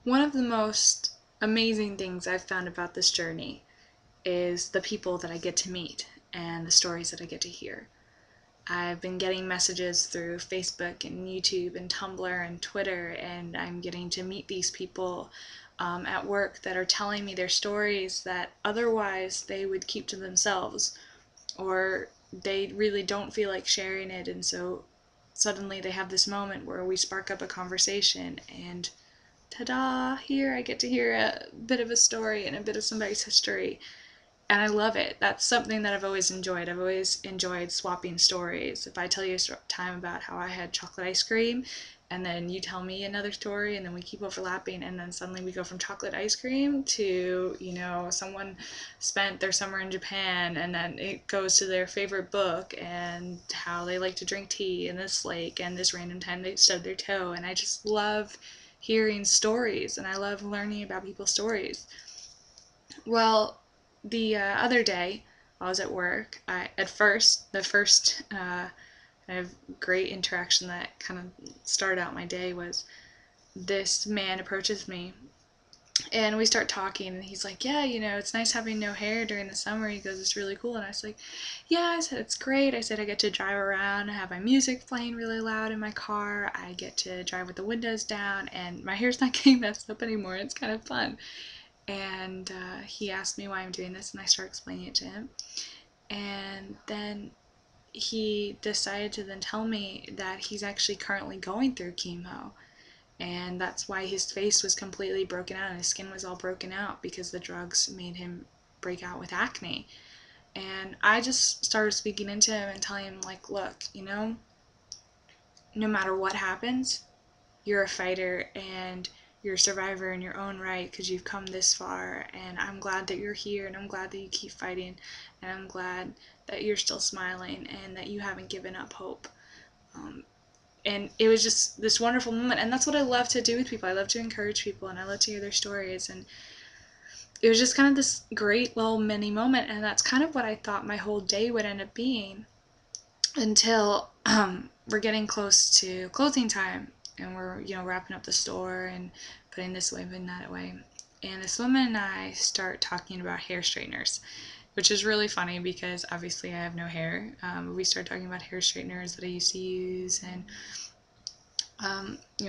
One of the most amazing things I've found about this journey is the people that I get to meet and the stories that I get to hear. I've been getting messages through Facebook and YouTube and Tumblr and Twitter, and I'm getting to meet these people at work that are telling me their stories that otherwise they would keep to themselves, or they really don't feel like sharing it, and so suddenly they have this moment where we spark up a conversation, and ta-da, here I get to hear a bit of a story and a bit of somebody's history, and I love it. That's something that I've always enjoyed. I've always enjoyed swapping stories. If I tell you a time about how I had chocolate ice cream, and then you tell me another story, and then we keep overlapping, and then suddenly we go from chocolate ice cream to, someone spent their summer in Japan, and then it goes to their favorite book, and how they like to drink tea in this lake, and this random time they stubbed their toe, and I just love hearing stories, and I love learning about people's stories. Well, the other day, I was at work. The first kind of great interaction that kind of started out my day was this man approaches me and we start talking, and he's like, yeah, it's nice having no hair during the summer. He goes, it's really cool. And I was like, yeah. I said, it's great. I said, I get to drive around and have my music playing really loud in my car. I get to drive with the windows down, and my hair's not getting messed up anymore. It's kind of fun. And he asked me why I'm doing this, and I start explaining it to him. And then he decided to then tell me that he's actually currently going through chemo, and that's why his face was completely broken out and his skin was all broken out, because the drugs made him break out with acne. And I just started speaking into him and telling him, like, look, no matter what happens, you're a fighter, and you're a survivor in your own right, because you've come this far, and I'm glad that you're here, and I'm glad that you keep fighting, and I'm glad that you're still smiling, and that you haven't given up hope. And it was just this wonderful moment, and that's what I love to do with people. I love to encourage people, and I love to hear their stories, and it was just kind of this great little mini moment, and that's kind of what I thought my whole day would end up being, until we're getting close to closing time, and we're wrapping up the store and putting this away, putting that away, and this woman and I start talking about hair straighteners, which is really funny because obviously I have no hair. We start talking about hair straighteners that I used to use, and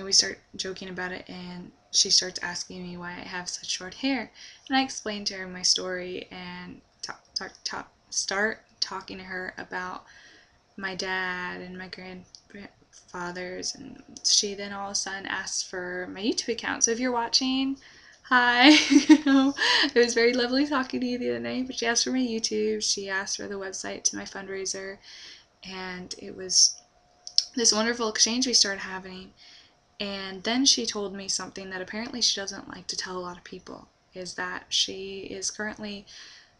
we start joking about it, and she starts asking me why I have such short hair, and I explain to her my story, and start talking to her about my dad and my grandfathers, and she then all of a sudden asks for my YouTube account. So if you're watching, hi. It was very lovely talking to you the other night, but she asked for my YouTube, she asked for the website to my fundraiser, and it was this wonderful exchange we started having. And then she told me something that apparently she doesn't like to tell a lot of people, is that she is currently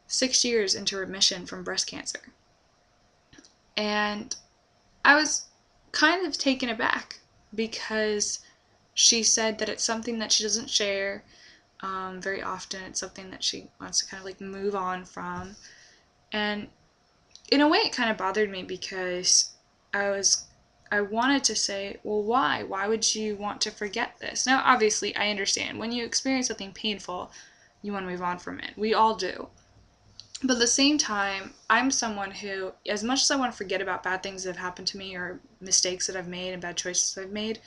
6 years into remission from breast cancer. And I was kind of taken aback, because she said that it's something that she doesn't share very often. It's something that she wants to kind of like move on from. And in a way, it kind of bothered me, because I wanted to say, well, why? Why would you want to forget this? Now, obviously, I understand. When you experience something painful, you want to move on from it. We all do. But at the same time, I'm someone who, as much as I want to forget about bad things that have happened to me, or mistakes that I've made and bad choices that I've made,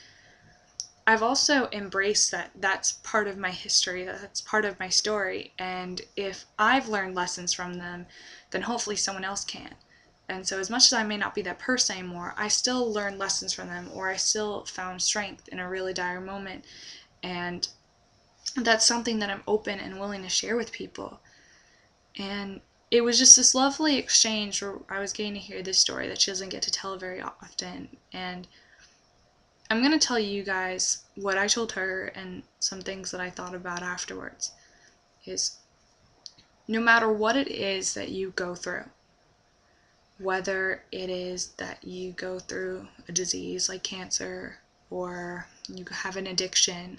I've also embraced that that's part of my history, that's part of my story, and if I've learned lessons from them, then hopefully someone else can. And so as much as I may not be that person anymore, I still learned lessons from them, or I still found strength in a really dire moment, and that's something that I'm open and willing to share with people. And it was just this lovely exchange where I was getting to hear this story that she doesn't get to tell very often, and I'm going to tell you guys what I told her and some things that I thought about afterwards. Is no matter what it is that you go through, whether it is that you go through a disease like cancer, or you have an addiction,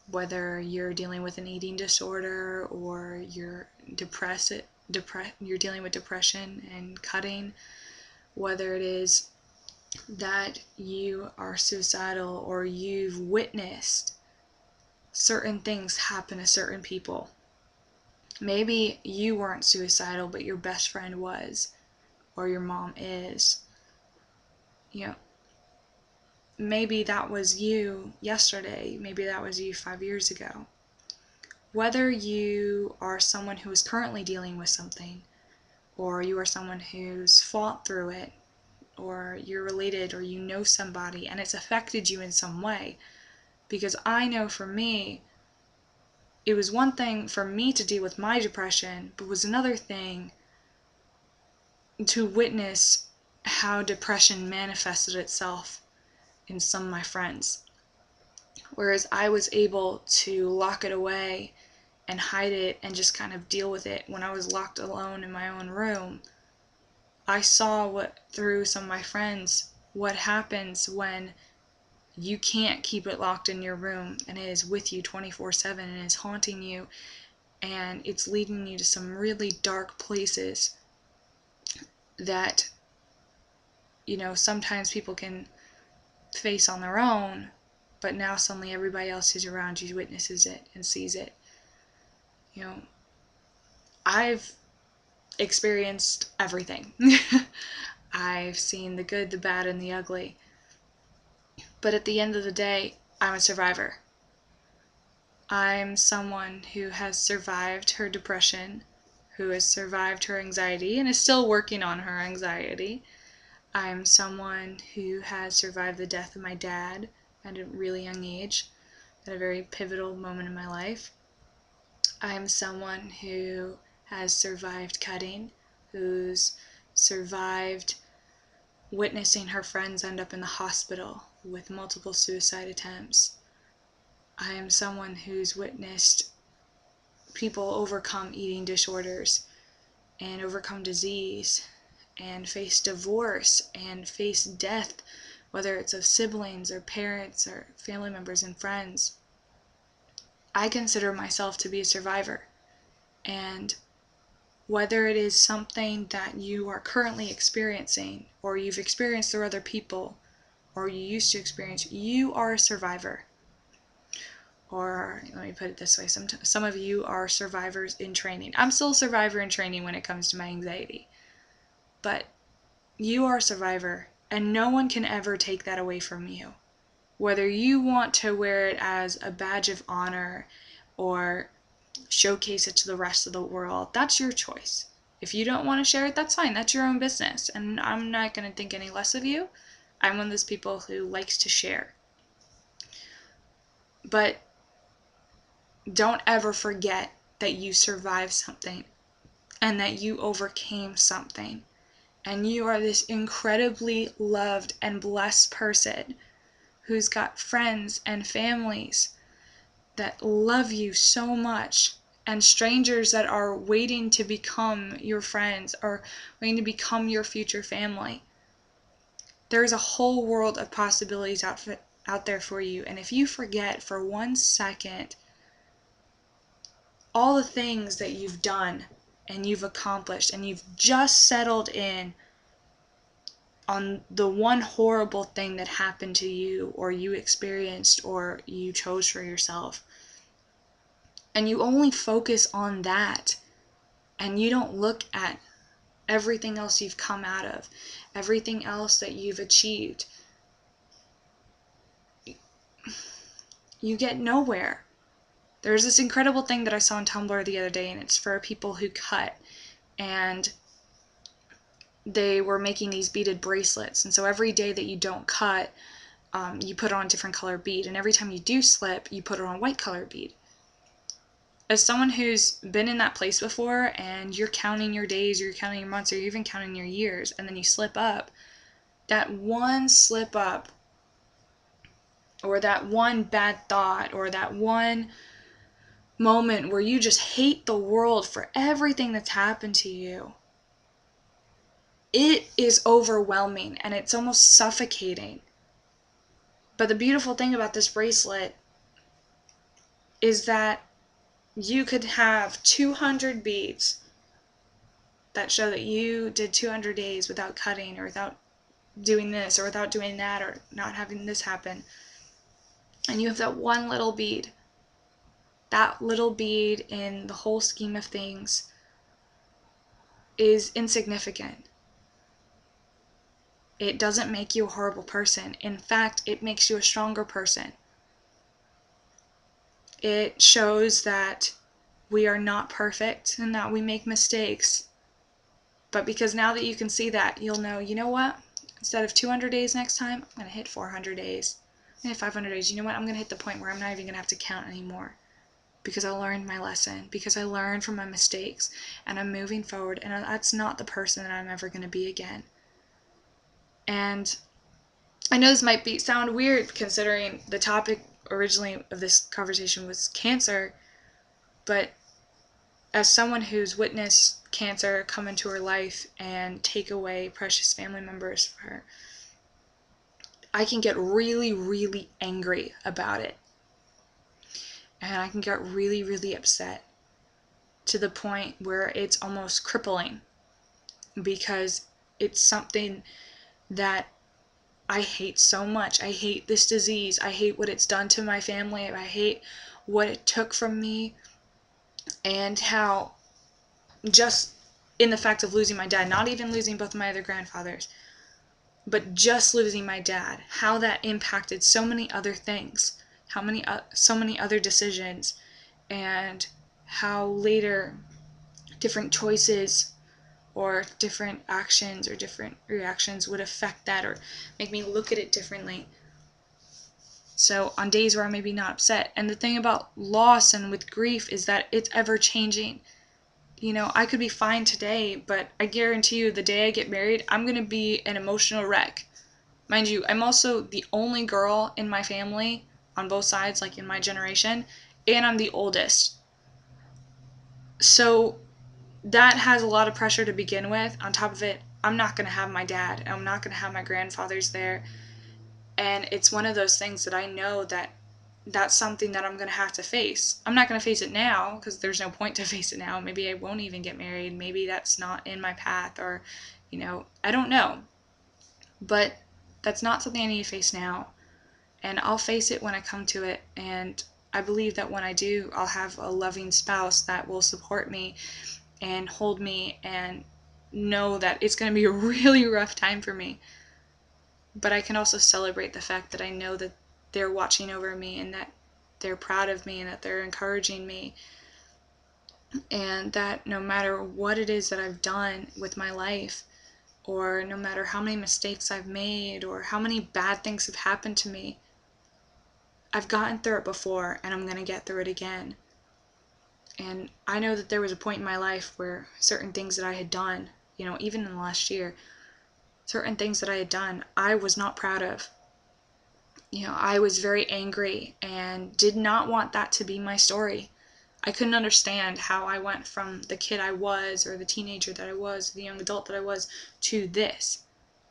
whether you're dealing with an eating disorder, or you're you're dealing with depression and cutting, whether it is that you are suicidal, or you've witnessed certain things happen to certain people. Maybe you weren't suicidal, but your best friend was, or your mom is. You know, maybe that was you yesterday. Maybe that was you 5 years ago. Whether you are someone who is currently dealing with something, or you are someone who's fought through it, or you're related, or you know somebody and it's affected you in some way. Because I know for me, it was one thing for me to deal with my depression, but it was another thing to witness how depression manifested itself in some of my friends. Whereas I was able to lock it away and hide it and just kind of deal with it when I was locked alone in my own room, I saw through some of my friends what happens when you can't keep it locked in your room and it is with you 24/7 and is haunting you, and it's leading you to some really dark places that, sometimes people can face on their own, but now suddenly everybody else who's around you witnesses it and sees it. I've experienced everything. I've seen the good, the bad, and the ugly. But at the end of the day, I'm a survivor. I'm someone who has survived her depression, who has survived her anxiety, and is still working on her anxiety. I'm someone who has survived the death of my dad at a really young age, at a very pivotal moment in my life. I'm someone who has survived cutting, who's survived witnessing her friends end up in the hospital with multiple suicide attempts. I am someone who's witnessed people overcome eating disorders and overcome disease and face divorce and face death, whether it's of siblings or parents or family members and friends. I consider myself to be a survivor. And whether it is something that you are currently experiencing, or you've experienced through other people, or you used to experience, you are a survivor. Or let me put it this way, some of you are survivors in training. I'm still a survivor in training when it comes to my anxiety. But you are a survivor, and no one can ever take that away from you. Whether you want to wear it as a badge of honor or showcase it to the rest of the world, that's your choice. If you don't want to share it, that's fine. That's your own business. And I'm not going to think any less of you. I'm one of those people who likes to share. But don't ever forget that you survived something and that you overcame something. And you are this incredibly loved and blessed person who's got friends and families that love you so much, and strangers that are waiting to become your friends or waiting to become your future family. There's a whole world of possibilities out there for you. And if you forget for 1 second all the things that you've done and you've accomplished, and you've just settled in on the one horrible thing that happened to you, or you experienced, or you chose for yourself, and you only focus on that, and you don't look at everything else you've come out of, everything else that you've achieved, you get nowhere. There's this incredible thing that I saw on Tumblr the other day, and it's for people who cut, and they were making these beaded bracelets. And so every day that you don't cut, you put on a different color bead, and every time you do slip, you put on a white color bead. As someone who's been in that place before, and you're counting your days, or you're counting your months, or you're even counting your years, and then you slip up, that one slip up, or that one bad thought, or that one moment where you just hate the world for everything that's happened to you, it is overwhelming and it's almost suffocating. But the beautiful thing about this bracelet is that you could have 200 beads that show that you did 200 days without cutting, or without doing this, or without doing that, or not having this happen. And you have that one little bead that little bead in the whole scheme of things is insignificant. It doesn't make you a horrible person. In fact, it makes you a stronger person. It shows that we are not perfect and that we make mistakes. But because now that you can see that, you'll know, you know what? Instead of 200 days next time, I'm going to hit 400 days. I'm going to hit 500 days. You know what? I'm going to hit the point where I'm not even going to have to count anymore. Because I learned my lesson. Because I learned from my mistakes. And I'm moving forward. And that's not the person that I'm ever going to be again. And I know this might sound weird considering the topic originally of this conversation was cancer. But as someone who's witnessed cancer come into her life and take away precious family members for her, I can get really, really angry about it. And I can get really, really upset to the point where it's almost crippling, because it's something that I hate so much. I hate this disease. I hate what it's done to my family. I hate what it took from me, and how just in the fact of losing my dad, not even losing both of my other grandfathers, but just losing my dad, how that impacted so many other things, so many other decisions, and how later different choices or different actions or different reactions would affect that or make me look at it differently. So on days where I'm maybe not upset. And the thing about loss and with grief is that it's ever changing. You know, I could be fine today, but I guarantee you the day I get married, I'm going to be an emotional wreck. Mind you, I'm also the only girl in my family on both sides, like in my generation, and I'm the oldest. So that has a lot of pressure to begin with. On top of it, I'm not going to have my dad. I'm not going to have my grandfathers there. And it's one of those things that I know that that's something that I'm going to have to face. I'm not going to face it now because there's no point to face it now. Maybe I won't even get married. Maybe that's not in my path, or, you know, I don't know. But that's not something I need to face now. And I'll face it when I come to it. And I believe that when I do, I'll have a loving spouse that will support me and hold me and know that it's going to be a really rough time for me. But I can also celebrate the fact that I know that they're watching over me and that they're proud of me and that they're encouraging me, and that no matter what it is that I've done with my life, or no matter how many mistakes I've made or how many bad things have happened to me, I've gotten through it before and I'm going to get through it again. And I know that there was a point in my life where certain things that I had done, you know, even in the last year, certain things that I had done, I was not proud of. You know, I was very angry and did not want that to be my story. I couldn't understand how I went from the kid I was, or the teenager that I was, the young adult that I was, to this.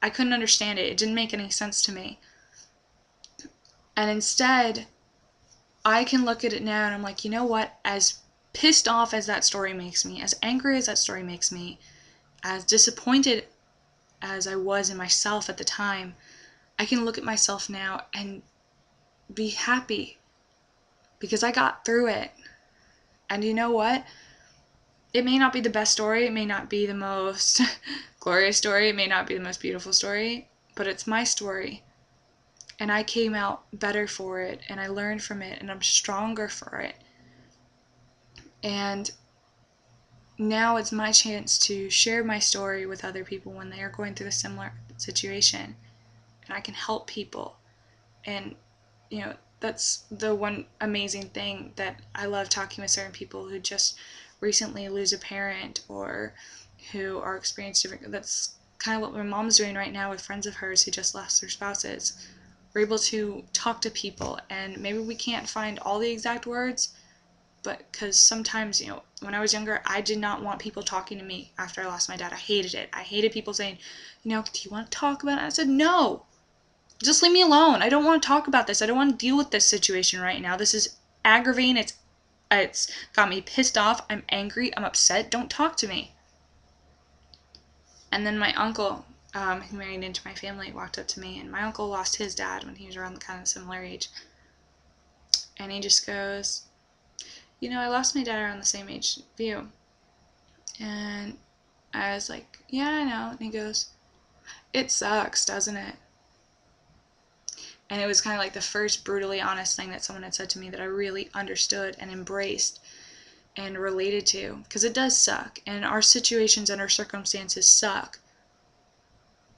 I couldn't understand it. It didn't make any sense to me. And instead, I can look at it now and I'm like, you know what? As pissed off as that story makes me, as angry as that story makes me, as disappointed as I was in myself at the time, I can look at myself now and be happy because I got through it. And you know what? It may not be the best story. It may not be the most glorious story. It may not be the most beautiful story, but it's my story. And I came out better for it, and I learned from it, and I'm stronger for it. And now it's my chance to share my story with other people when they are going through a similar situation. And I can help people. And, you know, that's the one amazing thing that I love talking with certain people who just recently lose a parent or who are experiencing different. That's kind of what my mom's doing right now with friends of hers who just lost their spouses. We're able to talk to people, and maybe we can't find all the exact words, but because sometimes, you know, when I was younger, I did not want people talking to me after I lost my dad. I hated it. I hated people saying, you know, do you want to talk about it? I said, no. Just leave me alone. I don't want to talk about this. I don't want to deal with this situation right now. This is aggravating. It's got me pissed off. I'm angry. I'm upset. Don't talk to me. And then my uncle, who married into my family, walked up to me, and my uncle lost his dad when he was around the kind of similar age. And he just goes, I lost my dad around the same age as you. And I was like, yeah, I know. And he goes, it sucks, doesn't it? And it was kind of like the first brutally honest thing that someone had said to me that I really understood and embraced and related to. Because it does suck. And our situations and our circumstances suck.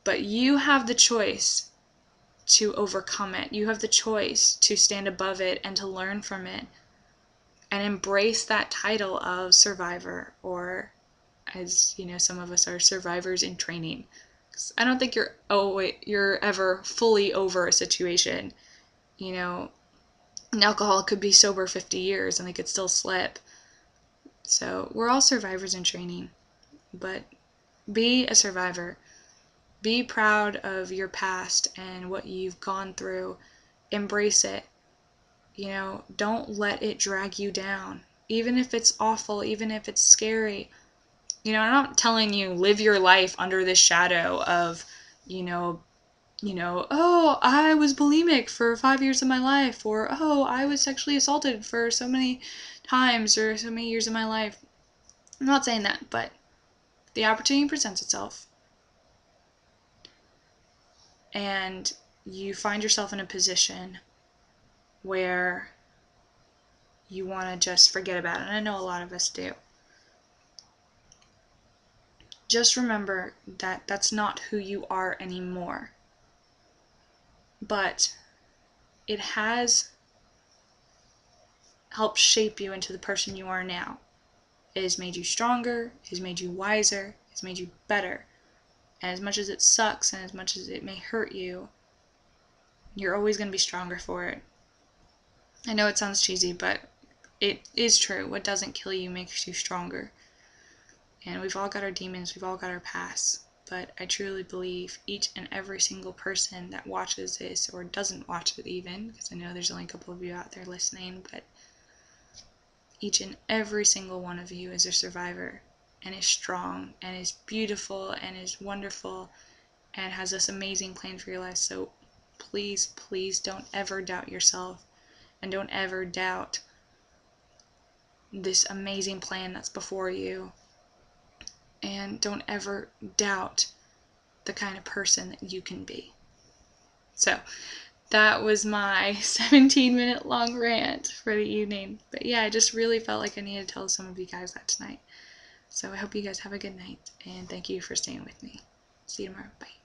But you have the choice to overcome it. You have the choice to stand above it and to learn from it. And embrace that title of survivor, or as some of us are survivors in training. I don't think you're ever fully over a situation. An alcoholic could be sober 50 years and they could still slip. So we're all survivors in training. But be a survivor. Be proud of your past and what you've gone through. Embrace it. Don't let it drag you down. Even if it's awful, even if it's scary. I'm not telling you live your life under this shadow of, oh, I was bulimic for 5 years of my life, or, oh, I was sexually assaulted for so many times or so many years of my life. I'm not saying that, but the opportunity presents itself, and you find yourself in a position where you want to just forget about it, and I know a lot of us do. Just remember that that's not who you are anymore. But it has helped shape you into the person you are now. It has made you stronger, it has made you wiser, it has made you better. And as much as it sucks and as much as it may hurt you, you're always going to be stronger for it. I know it sounds cheesy, but it is true. What doesn't kill you makes you stronger. And we've all got our demons, we've all got our pasts. But I truly believe each and every single person that watches this, or doesn't watch it even, because I know there's only a couple of you out there listening, but each and every single one of you is a survivor, and is strong, and is beautiful, and is wonderful, and has this amazing plan for your life. So please, please don't ever doubt yourself, and don't ever doubt this amazing plan that's before you. And don't ever doubt the kind of person that you can be. So that was my 17-minute long rant for the evening. But yeah, I just really felt like I needed to tell some of you guys that tonight. So I hope you guys have a good night, and thank you for staying with me. See you tomorrow. Bye.